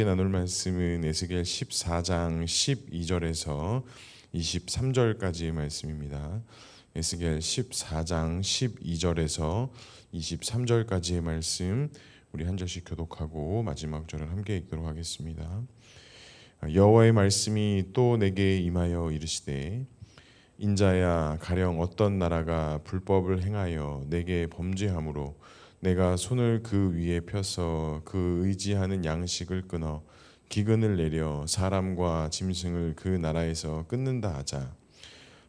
함께 나눌 말씀은 에스겔 14장 12절에서 23절까지의 말씀입니다. 에스겔 14장 12절에서 23절까지의 말씀, 우리 한 절씩 교독하고 마지막 절을 함께 읽도록 하겠습니다. 여호와의 말씀이 또 내게 임하여 이르시되, 인자야, 가령 어떤 나라가 불법을 행하여 내게 범죄함으로 내가 손을 그 위에 펴서 그 의지하는 양식을 끊어 기근을 내려 사람과 짐승을 그 나라에서 끊는다 하자.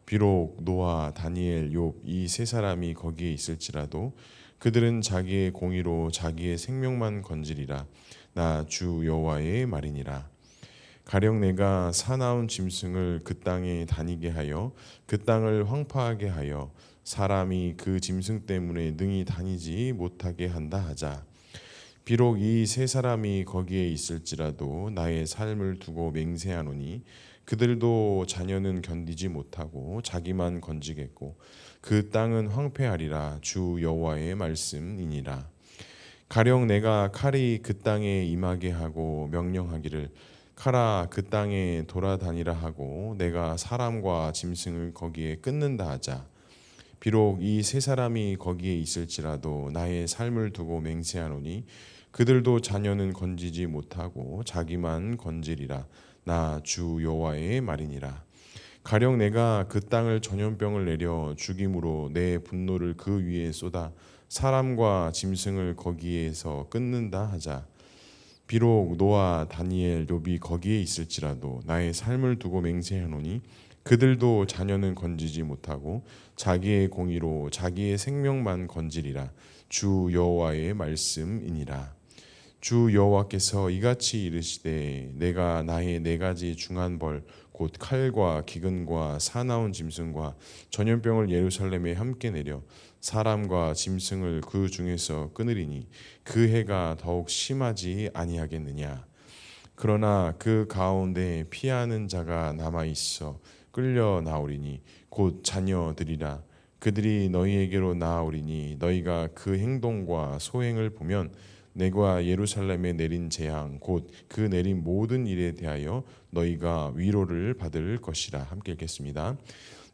비록 노아, 다니엘, 욥 이 세 사람이 거기에 있을지라도 그들은 자기의 공의로 자기의 생명만 건지리라. 나 주 여호와의 말이니라. 가령 내가 사나운 짐승을 그 땅에 다니게 하여 그 땅을 황폐하게 하여 사람이 그 짐승 때문에 능히 다니지 못하게 한다 하자. 비록 이 세 사람이 거기에 있을지라도 나의 삶을 두고 맹세하노니 그들도 자녀는 견디지 못하고 자기만 건지겠고 그 땅은 황폐하리라. 주 여호와의 말씀이니라. 가령 내가 칼이 그 땅에 임하게 하고 명령하기를, 칼아 그 땅에 돌아다니라 하고 내가 사람과 짐승을 거기에 끊는다 하자. 비록 이 세 사람이 거기에 있을지라도 나의 삶을 두고 맹세하노니 그들도 자녀는 건지지 못하고 자기만 건지리라. 나 주 여호와의 말이니라. 가령 내가 그 땅을 전염병을 내려 죽임으로 내 분노를 그 위에 쏟아 사람과 짐승을 거기에서 끊는다 하자. 비록 노아, 다니엘, 욥이 거기에 있을지라도 나의 삶을 두고 맹세하노니 그들도 자녀는 건지지 못하고 자기의 공의로 자기의 생명만 건지리라. 주 여호와의 말씀이니라. 주 여호와께서 이같이 이르시되, 내가 나의 네 가지 중한 벌 곧 칼과 기근과 사나운 짐승과 전염병을 예루살렘에 함께 내려 사람과 짐승을 그 중에서 끊으리니 그 해가 더욱 심하지 아니하겠느냐. 그러나 그 가운데 피하는 자가 남아 있어 끌려 나오리니 곧 자녀들이라. 그들이 너희에게로 나아오리니 너희가 그 행동과 소행을 보면 내가 예루살렘에 내린 재앙 곧 그 내린 모든 일에 대하여 너희가 위로를 받을 것이라. 함께 읽겠습니다.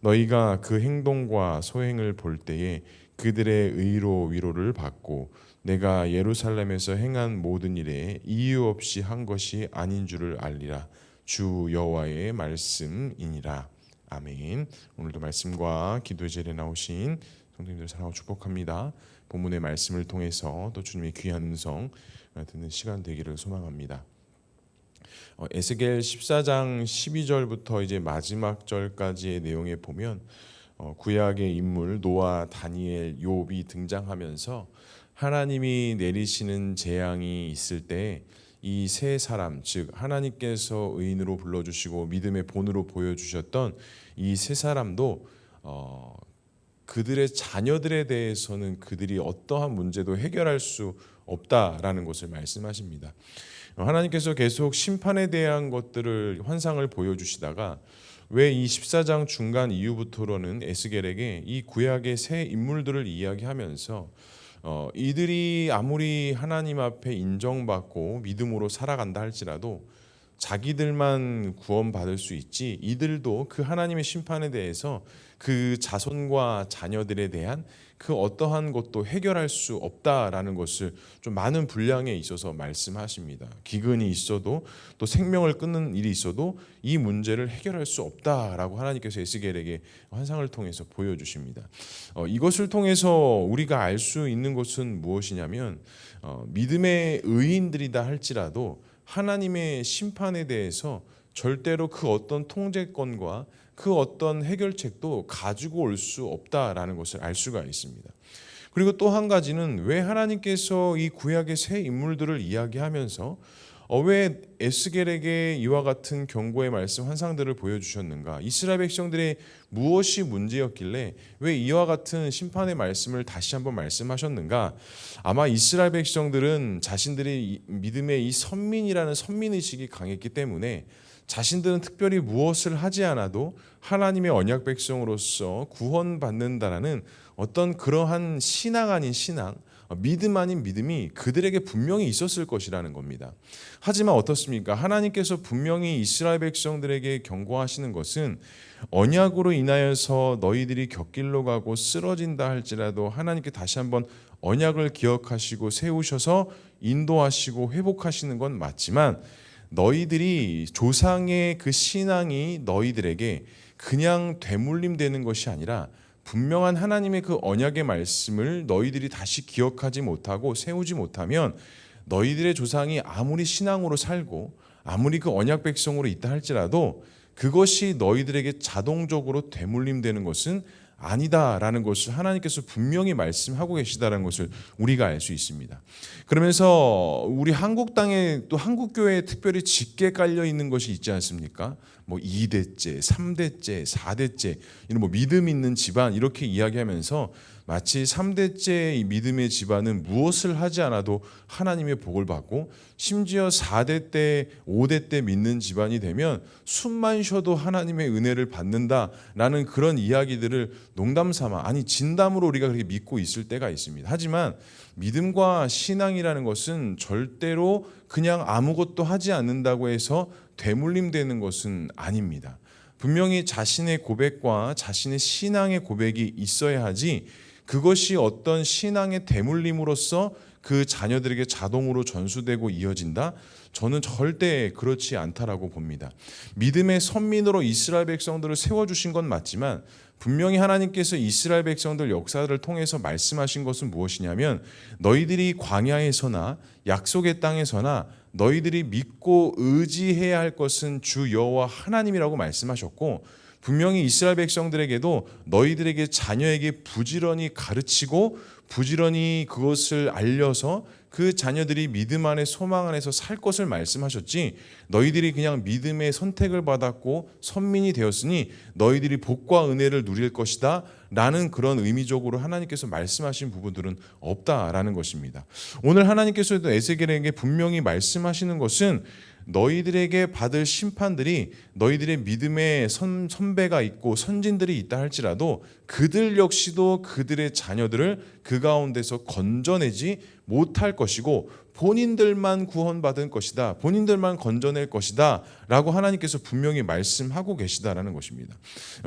너희가 그 행동과 소행을 볼 때에 그들의 의로 위로를 받고 내가 예루살렘에서 행한 모든 일에 이유 없이 한 것이 아닌 줄을 알리라. 주 여호와의 말씀이니라. 아멘. 오늘도 말씀과 기도의 자리에 나오신 성도님들 사랑하고 축복합니다. 본문의 말씀을 통해서 또 주님의 귀한 음성 듣는 시간 되기를 소망합니다. 에스겔 14장 12절부터 이제 마지막 절까지의 내용에 보면 구약의 인물 노아, 다니엘, 욥이 등장하면서 하나님이 내리시는 재앙이 있을 때 이 세 사람, 즉 하나님께서 의인으로 불러주시고 믿음의 본으로 보여주셨던 이 세 사람도 그들의 자녀들에 대해서는 그들이 어떠한 문제도 해결할 수 없다라는 것을 말씀하십니다. 하나님께서 계속 심판에 대한 것들을 환상을 보여주시다가 왜 이 14장 중간 이후부터로는 에스겔에게 이 구약의 새 인물들을 이야기하면서 이들이 아무리 하나님 앞에 인정받고 믿음으로 살아간다 할지라도 자기들만 구원받을 수 있지 이들도 그 하나님의 심판에 대해서 그 자손과 자녀들에 대한 그 어떠한 것도 해결할 수 없다라는 것을 좀 많은 분량에 있어서 말씀하십니다. 기근이 있어도 또 생명을 끊는 일이 있어도 이 문제를 해결할 수 없다라고 하나님께서 에스겔에게 환상을 통해서 보여주십니다. 이것을 통해서 우리가 알 수 있는 것은 무엇이냐면 믿음의 의인들이다 할지라도 하나님의 심판에 대해서 절대로 그 어떤 통제권과 그 어떤 해결책도 가지고 올 수 없다라는 것을 알 수가 있습니다. 그리고 또 한 가지는 왜 하나님께서 이 구약의 새 인물들을 이야기하면서 왜 에스겔에게 이와 같은 경고의 말씀 환상들을 보여주셨는가? 이스라엘 백성들의 무엇이 문제였길래 왜 이와 같은 심판의 말씀을 다시 한번 말씀하셨는가? 아마 이스라엘 백성들은 자신들이 믿음의 이 선민이라는 선민의식이 강했기 때문에 자신들은 특별히 무엇을 하지 않아도 하나님의 언약 백성으로서 구원받는다라는 어떤 그러한 신앙 아닌 신앙, 믿음 아닌 믿음이 그들에게 분명히 있었을 것이라는 겁니다. 하지만 어떻습니까? 하나님께서 분명히 이스라엘 백성들에게 경고하시는 것은 언약으로 인하여서 너희들이 곁길로 가고 쓰러진다 할지라도 하나님께 다시 한번 언약을 기억하시고 세우셔서 인도하시고 회복하시는 건 맞지만, 너희들이 조상의 그 신앙이 너희들에게 그냥 되물림되는 것이 아니라 분명한 하나님의 그 언약의 말씀을 너희들이 다시 기억하지 못하고 세우지 못하면 너희들의 조상이 아무리 신앙으로 살고 아무리 그 언약 백성으로 있다 할지라도 그것이 너희들에게 자동적으로 되물림되는 것은 아니다라는 것을 하나님께서 분명히 말씀하고 계시다는 것을 우리가 알 수 있습니다. 그러면서 우리 한국 땅에 또 한국 교회에 특별히 짙게 깔려 있는 것이 있지 않습니까? 뭐 2대째, 3대째, 4대째 이런 뭐 믿음 있는 집안 이렇게 이야기하면서 마치 3대째 이 믿음의 집안은 무엇을 하지 않아도 하나님의 복을 받고 심지어 4대 때, 5대 때 믿는 집안이 되면 숨만 쉬어도 하나님의 은혜를 받는다라는 그런 이야기들을 농담 삼아, 아니 진담으로 우리가 그렇게 믿고 있을 때가 있습니다. 하지만 믿음과 신앙이라는 것은 절대로 그냥 아무것도 하지 않는다고 해서 되물림되는 것은 아닙니다. 분명히 자신의 고백과 자신의 신앙의 고백이 있어야 하지, 그것이 어떤 신앙의 대물림으로써 그 자녀들에게 자동으로 전수되고 이어진다? 저는 절대 그렇지 않다라고 봅니다. 믿음의 선민으로 이스라엘 백성들을 세워주신 건 맞지만 분명히 하나님께서 이스라엘 백성들 역사를 통해서 말씀하신 것은 무엇이냐면, 너희들이 광야에서나 약속의 땅에서나 너희들이 믿고 의지해야 할 것은 주 여호와 하나님이라고 말씀하셨고, 분명히 이스라엘 백성들에게도 너희들에게 자녀에게 부지런히 가르치고 부지런히 그것을 알려서 그 자녀들이 믿음 안에 소망 안에서 살 것을 말씀하셨지, 너희들이 그냥 믿음의 선택을 받았고 선민이 되었으니 너희들이 복과 은혜를 누릴 것이다 라는 그런 의미적으로 하나님께서 말씀하신 부분들은 없다라는 것입니다. 오늘 하나님께서도 에스겔에게 분명히 말씀하시는 것은 너희들에게 받을 심판들이 너희들의 믿음의 선배가 있고 선진들이 있다 할지라도 그들 역시도 그들의 자녀들을 그 가운데서 건져내지 못할 것이고 본인들만 구원받은 것이다, 본인들만 건져낼 것이다 라고 하나님께서 분명히 말씀하고 계시다라는 것입니다.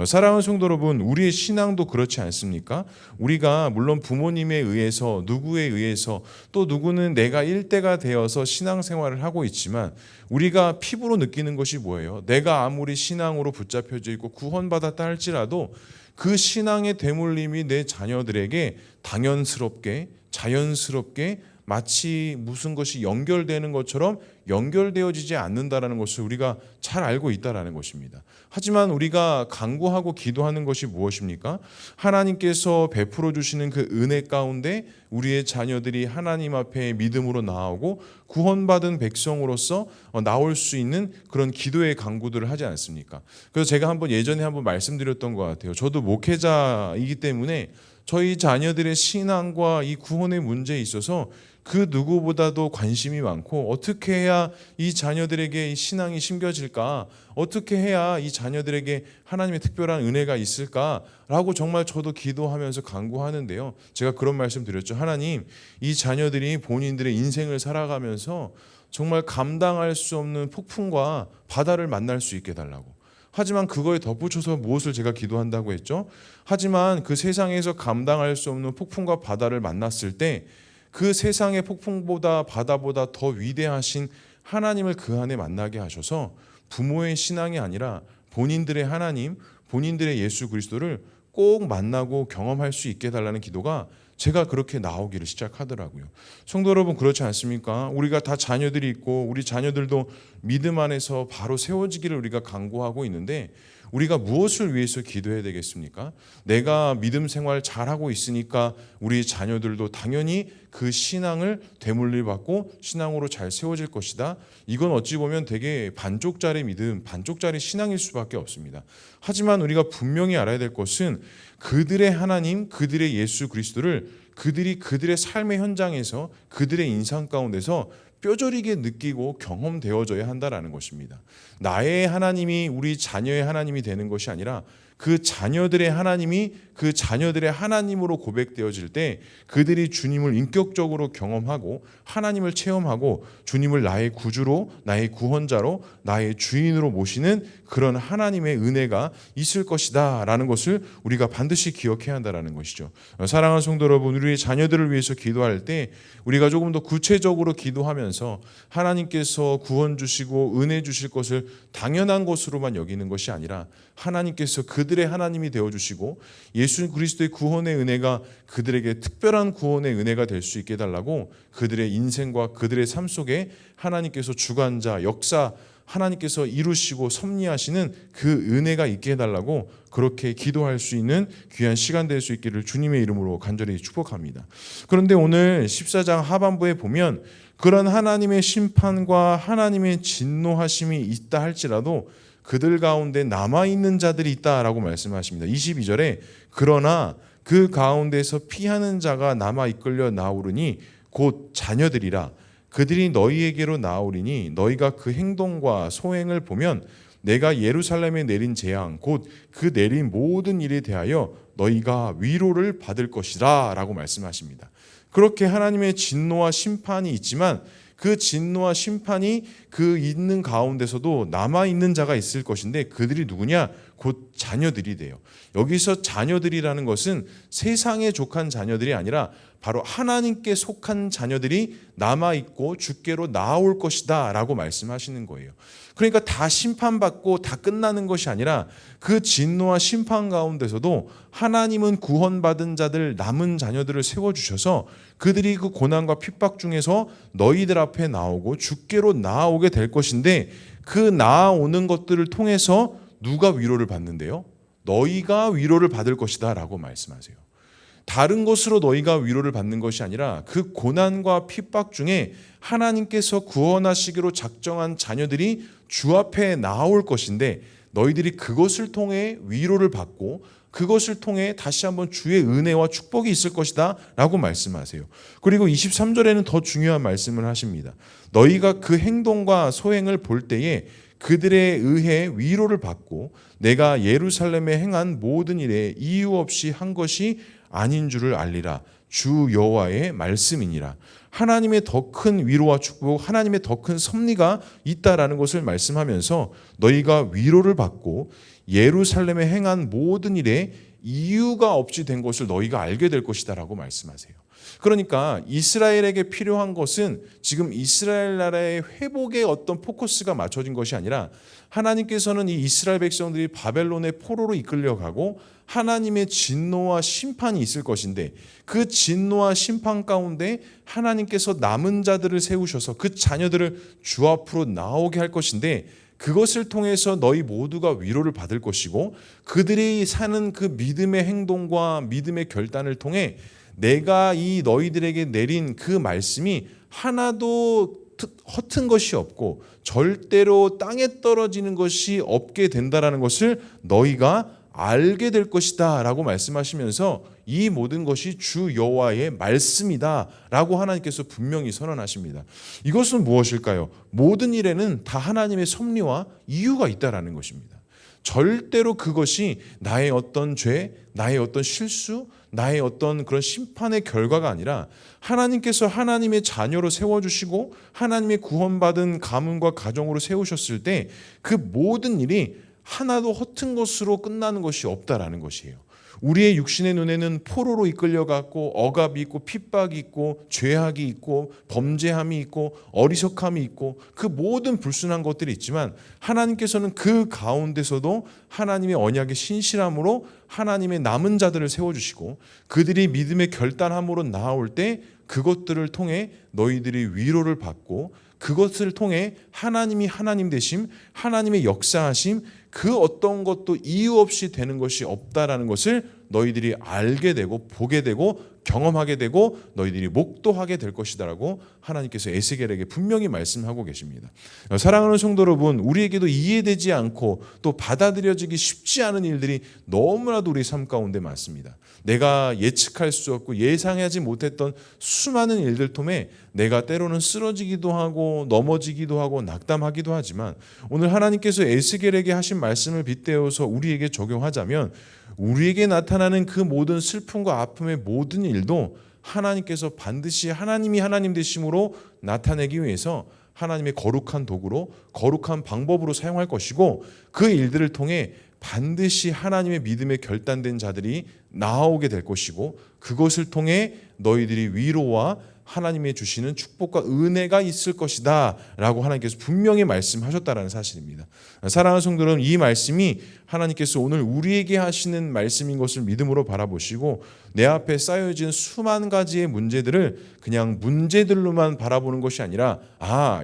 사랑하는 성도 여러분, 우리의 신앙도 그렇지 않습니까? 우리가 물론 부모님에 의해서, 누구에 의해서, 또 누구는 내가 일대가 되어서 신앙생활을 하고 있지만 우리가 피부로 느끼는 것이 뭐예요? 내가 아무리 신앙으로 붙잡혀져 있고 구원받았다 할지라도 그 신앙의 대물림이 내 자녀들에게 당연스럽게, 자연스럽게 마치 무슨 것이 연결되는 것처럼 연결되어지지 않는다라는 것을 우리가 잘 알고 있다라는 것입니다. 하지만 우리가 간구하고 기도하는 것이 무엇입니까? 하나님께서 베풀어 주시는 그 은혜 가운데 우리의 자녀들이 하나님 앞에 믿음으로 나오고 구원받은 백성으로서 나올 수 있는 그런 기도의 간구들을 하지 않습니까? 그래서 제가 예전에 한번 말씀드렸던 것 같아요. 저도 목회자이기 때문에 저희 자녀들의 신앙과 이 구원의 문제에 있어서 그 누구보다도 관심이 많고, 어떻게 해야 이 자녀들에게 이 신앙이 심겨질까, 어떻게 해야 이 자녀들에게 하나님의 특별한 은혜가 있을까라고 정말 저도 기도하면서 간구하는데요, 제가 그런 말씀 드렸죠. 하나님, 이 자녀들이 본인들의 인생을 살아가면서 정말 감당할 수 없는 폭풍과 바다를 만날 수 있게 해달라고. 하지만 그거에 덧붙여서 무엇을 제가 기도한다고 했죠? 하지만 그 세상에서 감당할 수 없는 폭풍과 바다를 만났을 때 그 세상의 폭풍보다 바다보다 더 위대하신 하나님을 그 안에 만나게 하셔서 부모의 신앙이 아니라 본인들의 하나님, 본인들의 예수 그리스도를 꼭 만나고 경험할 수 있게 해달라는 기도가 제가 그렇게 나오기를 시작하더라고요. 성도 여러분, 그렇지 않습니까? 우리가 다 자녀들이 있고 우리 자녀들도 믿음 안에서 바로 세워지기를 우리가 간구하고 있는데, 우리가 무엇을 위해서 기도해야 되겠습니까? 내가 믿음 생활 잘하고 있으니까 우리 자녀들도 당연히 그 신앙을 되물림 받고 신앙으로 잘 세워질 것이다. 이건 어찌 보면 되게 반쪽짜리 믿음, 반쪽짜리 신앙일 수밖에 없습니다. 하지만 우리가 분명히 알아야 될 것은 그들의 하나님, 그들의 예수 그리스도를 그들이 그들의 삶의 현장에서, 그들의 인상 가운데서 뼈저리게 느끼고 경험되어져야 한다라는 것입니다. 나의 하나님이 우리 자녀의 하나님이 되는 것이 아니라 그 자녀들의 하나님이 그 자녀들의 하나님으로 고백되어질 때 그들이 주님을 인격적으로 경험하고 하나님을 체험하고 주님을 나의 구주로, 나의 구원자로, 나의 주인으로 모시는 그런 하나님의 은혜가 있을 것이다 라는 것을 우리가 반드시 기억해야 한다는 것이죠. 사랑하는 성도 여러분, 우리의 자녀들을 위해서 기도할 때 우리가 조금 더 구체적으로 기도하면서 하나님께서 구원 주시고 은혜 주실 것을 당연한 것으로만 여기는 것이 아니라 하나님께서 그들의 하나님이 되어주시고 예수 그리스도의 구원의 은혜가 그들에게 특별한 구원의 은혜가 될 수 있게 해달라고 그들의 인생과 그들의 삶 속에 하나님께서 주관자, 역사, 하나님께서 이루시고 섭리하시는 그 은혜가 있게 해달라고 그렇게 기도할 수 있는 귀한 시간 될 수 있기를 주님의 이름으로 간절히 축복합니다. 그런데 오늘 14장 하반부에 보면 그런 하나님의 심판과 하나님의 진노하심이 있다 할지라도 그들 가운데 남아있는 자들이 있다라고 말씀하십니다. 22절에 그러나 그 가운데서 피하는 자가 남아 이끌려 나오르니 곧 자녀들이라 그들이 너희에게로 나오리니 너희가 그 행동과 소행을 보면 내가 예루살렘에 내린 재앙 곧 그 내린 모든 일에 대하여 너희가 위로를 받을 것이라 라고 말씀하십니다. 그렇게 하나님의 진노와 심판이 있지만 그 진노와 심판이 그 있는 가운데서도 남아있는 자가 있을 것인데 그들이 누구냐? 곧 자녀들이 돼요. 여기서 자녀들이라는 것은 세상에 족한 자녀들이 아니라 바로 하나님께 속한 자녀들이 남아있고 주께로 나올 것이다 라고 말씀하시는 거예요. 그러니까 다 심판받고 다 끝나는 것이 아니라 그 진노와 심판 가운데서도 하나님은 구원받은 자들 남은 자녀들을 세워주셔서 그들이 그 고난과 핍박 중에서 너희들 앞에 나오고 주께로 나아오게 될 것인데 그 나아오는 것들을 통해서 누가 위로를 받는데요? 너희가 위로를 받을 것이다 라고 말씀하세요. 다른 것으로 너희가 위로를 받는 것이 아니라 그 고난과 핍박 중에 하나님께서 구원하시기로 작정한 자녀들이 주 앞에 나올 것인데 너희들이 그것을 통해 위로를 받고 그것을 통해 다시 한번 주의 은혜와 축복이 있을 것이다 라고 말씀하세요. 그리고 23절에는 더 중요한 말씀을 하십니다. 너희가 그 행동과 소행을 볼 때에 그들에 의해 위로를 받고 내가 예루살렘에 행한 모든 일에 이유 없이 한 것이 아닌 줄을 알리라. 주 여호와의 말씀이니라. 하나님의 더 큰 위로와 축복, 하나님의 더 큰 섭리가 있다라는 것을 말씀하면서 너희가 위로를 받고 예루살렘에 행한 모든 일에 이유가 없이 된 것을 너희가 알게 될 것이다 라고 말씀하세요. 그러니까 이스라엘에게 필요한 것은 지금 이스라엘 나라의 회복에 어떤 포커스가 맞춰진 것이 아니라 하나님께서는 이 이스라엘 백성들이 바벨론의 포로로 이끌려가고 하나님의 진노와 심판이 있을 것인데 그 진노와 심판 가운데 하나님께서 남은 자들을 세우셔서 그 자녀들을 주 앞으로 나오게 할 것인데 그것을 통해서 너희 모두가 위로를 받을 것이고 그들이 사는 그 믿음의 행동과 믿음의 결단을 통해 내가 이 너희들에게 내린 그 말씀이 하나도 허튼 것이 없고 절대로 땅에 떨어지는 것이 없게 된다라는 것을 너희가 알게 될 것이다 라고 말씀하시면서 이 모든 것이 주 여호와의 말씀이다 라고 하나님께서 분명히 선언하십니다. 이것은 무엇일까요? 모든 일에는 다 하나님의 섭리와 이유가 있다라는 것입니다. 절대로 그것이 나의 어떤 죄, 나의 어떤 실수, 나의 어떤 그런 심판의 결과가 아니라 하나님께서 하나님의 자녀로 세워주시고 하나님의 구원받은 가문과 가정으로 세우셨을 때 그 모든 일이 하나도 허튼 것으로 끝나는 것이 없다라는 것이에요. 우리의 육신의 눈에는 포로로 이끌려갔고 억압이 있고 핍박이 있고 죄악이 있고 범죄함이 있고 어리석함이 있고 그 모든 불순한 것들이 있지만 하나님께서는 그 가운데서도 하나님의 언약의 신실함으로 하나님의 남은 자들을 세워주시고 그들이 믿음의 결단함으로 나아올 때 그것들을 통해 너희들이 위로를 받고 그것을 통해 하나님이 하나님 되심, 하나님의 역사하심, 그 어떤 것도 이유 없이 되는 것이 없다라는 것을 너희들이 알게 되고 보게 되고 경험하게 되고 너희들이 목도하게 될 것이다라고 하나님께서 에스겔에게 분명히 말씀하고 계십니다. 사랑하는 성도 여러분, 우리에게도 이해되지 않고 또 받아들여지기 쉽지 않은 일들이 너무나도 우리 삶 가운데 많습니다. 내가 예측할 수 없고 예상하지 못했던 수많은 일들 통해 내가 때로는 쓰러지기도 하고 넘어지기도 하고 낙담하기도 하지만, 오늘 하나님께서 에스겔에게 하신 말씀을 빗대어서 우리에게 적용하자면 우리에게 나타나는 그 모든 슬픔과 아픔의 모든 일도 하나님께서 반드시 하나님이 하나님 되심으로 나타내기 위해서 하나님의 거룩한 도구로, 거룩한 방법으로 사용할 것이고, 그 일들을 통해 반드시 하나님의 믿음에 결단된 자들이 나오게 될 것이고, 그것을 통해 너희들이 위로와 하나님의 주시는 축복과 은혜가 있을 것이다 라고 하나님께서 분명히 말씀하셨다는 사실입니다. 사랑하는 성도들은 이 말씀이 하나님께서 오늘 우리에게 하시는 말씀인 것을 믿음으로 바라보시고, 내 앞에 쌓여진 수만 가지의 문제들을 그냥 문제들로만 바라보는 것이 아니라,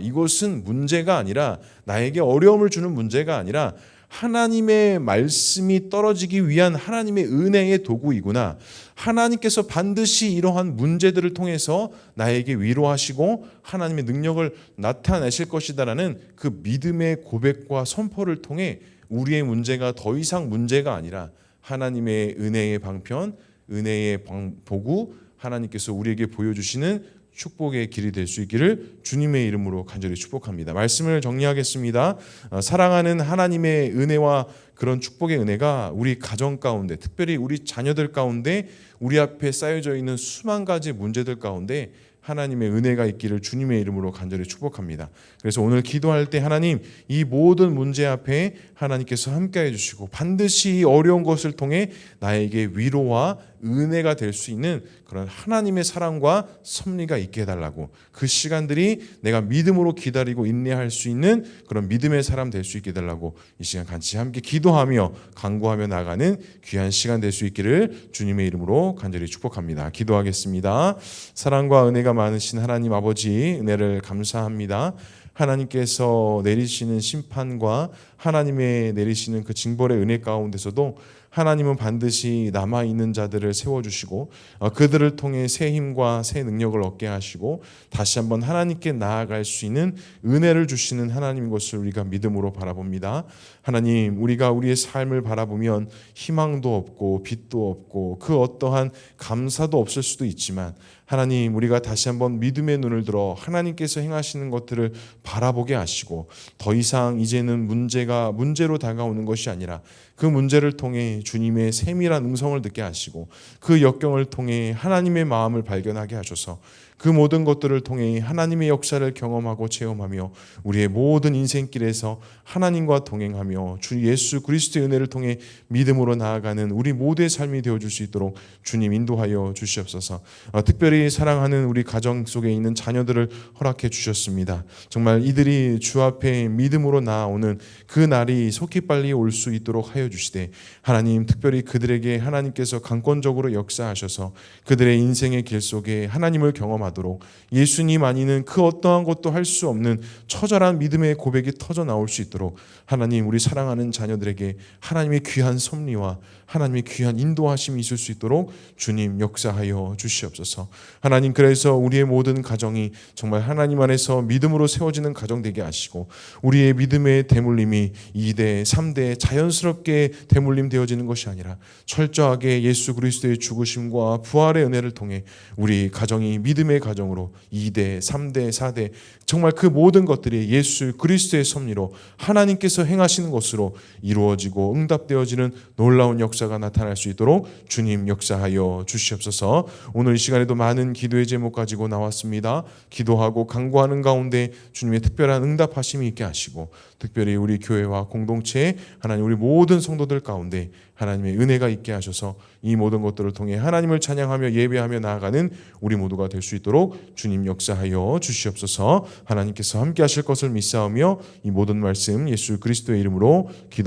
이것은 문제가 아니라, 나에게 어려움을 주는 문제가 아니라 하나님의 말씀이 떨어지기 위한 하나님의 은혜의 도구이구나, 하나님께서 반드시 이러한 문제들을 통해서 나에게 위로하시고 하나님의 능력을 나타내실 것이다라는 그 믿음의 고백과 선포를 통해 우리의 문제가 더 이상 문제가 아니라 하나님의 은혜의 방편, 은혜의 보구, 하나님께서 우리에게 보여주시는 축복의 길이 될 수 있기를 주님의 이름으로 간절히 축복합니다. 말씀을 정리하겠습니다. 사랑하는 하나님의 은혜와 그런 축복의 은혜가 우리 가정 가운데, 특별히 우리 자녀들 가운데, 우리 앞에 쌓여져 있는 수만 가지 문제들 가운데 하나님의 은혜가 있기를 주님의 이름으로 간절히 축복합니다. 그래서 오늘 기도할 때 하나님, 이 모든 문제 앞에 하나님께서 함께해 주시고 반드시 어려운 것을 통해 나에게 위로와 은혜가 될 수 있는 그런 하나님의 사랑과 섭리가 있게 해달라고, 그 시간들이 내가 믿음으로 기다리고 인내할 수 있는 그런 믿음의 사람 될 수 있게 해달라고 이 시간 같이 함께 기도하며 간구하며 나가는 귀한 시간 될 수 있기를 주님의 이름으로 간절히 축복합니다. 기도하겠습니다. 사랑과 은혜가 많으신 하나님 아버지, 은혜를 감사합니다. 하나님께서 내리시는 심판과 하나님의 내리시는 그 징벌의 은혜 가운데서도 하나님은 반드시 남아있는 자들을 세워주시고 그들을 통해 새 힘과 새 능력을 얻게 하시고 다시 한번 하나님께 나아갈 수 있는 은혜를 주시는 하나님인 것을 우리가 믿음으로 바라봅니다. 하나님, 우리가 우리의 삶을 바라보면 희망도 없고 빛도 없고 그 어떠한 감사도 없을 수도 있지만, 하나님, 우리가 다시 한번 믿음의 눈을 들어 하나님께서 행하시는 것들을 바라보게 하시고 더 이상 이제는 문제가 문제로 다가오는 것이 아니라 그 문제를 통해 주님의 세밀한 음성을 듣게 하시고 그 역경을 통해 하나님의 마음을 발견하게 하셔서 그 모든 것들을 통해 하나님의 역사를 경험하고 체험하며 우리의 모든 인생길에서 하나님과 동행하며 주 예수 그리스도의 은혜를 통해 믿음으로 나아가는 우리 모두의 삶이 되어줄 수 있도록 주님 인도하여 주시옵소서. 특별히 사랑하는 우리 가정 속에 있는 자녀들을 허락해 주셨습니다. 정말 이들이 주 앞에 믿음으로 나아오는 그 날이 속히 빨리 올 수 있도록 하여 주시되, 하나님, 특별히 그들에게 하나님께서 강권적으로 역사하셔서 그들의 인생의 길 속에 하나님을 경험하도록, 예수님 아니는 그 어떠한 것도 할 수 없는 처절한 믿음의 고백이 터져 나올 수 있도록 하나님, 우리 사랑하는 자녀들에게 하나님의 귀한 섭리와 하나님의 귀한 인도하심이 있을 수 있도록 주님 역사하여 주시옵소서. 하나님, 그래서 우리의 모든 가정이 정말 하나님 안에서 믿음으로 세워지는 가정 되게 하시고 우리의 믿음의 대물림이 2대, 3대 자연스럽게 대물림 되어지는 것이 아니라 철저하게 예수 그리스도의 죽으심과 부활의 은혜를 통해 우리 가정이 믿음의 가정으로 2대, 3대, 4대 정말 그 모든 것들이 예수 그리스도의 섭리로 하나님께서 행하시는 것으로 이루어지고 응답되어지는 놀라운 역사가 나타날 수 있도록 주님 역사하여 주시옵소서. 오늘 이 시간에도 많은 기도의 제목 가지고 나왔습니다. 기도하고 간구하는 가운데 주님의 특별한 응답하심이 있게 하시고 특별히 우리 교회와 공동체, 하나님 우리 모든 성도들 가운데 하나님의 은혜가 있게 하셔서 이 모든 것들을 통해 하나님을 찬양하며 예배하며 나아가는 우리 모두가 될 수 있도록 주님 역사하여 주시옵소서. 하나님께서 함께 하실 것을 믿사오며 이 모든 말씀 예수 그리스도의 이름으로 기도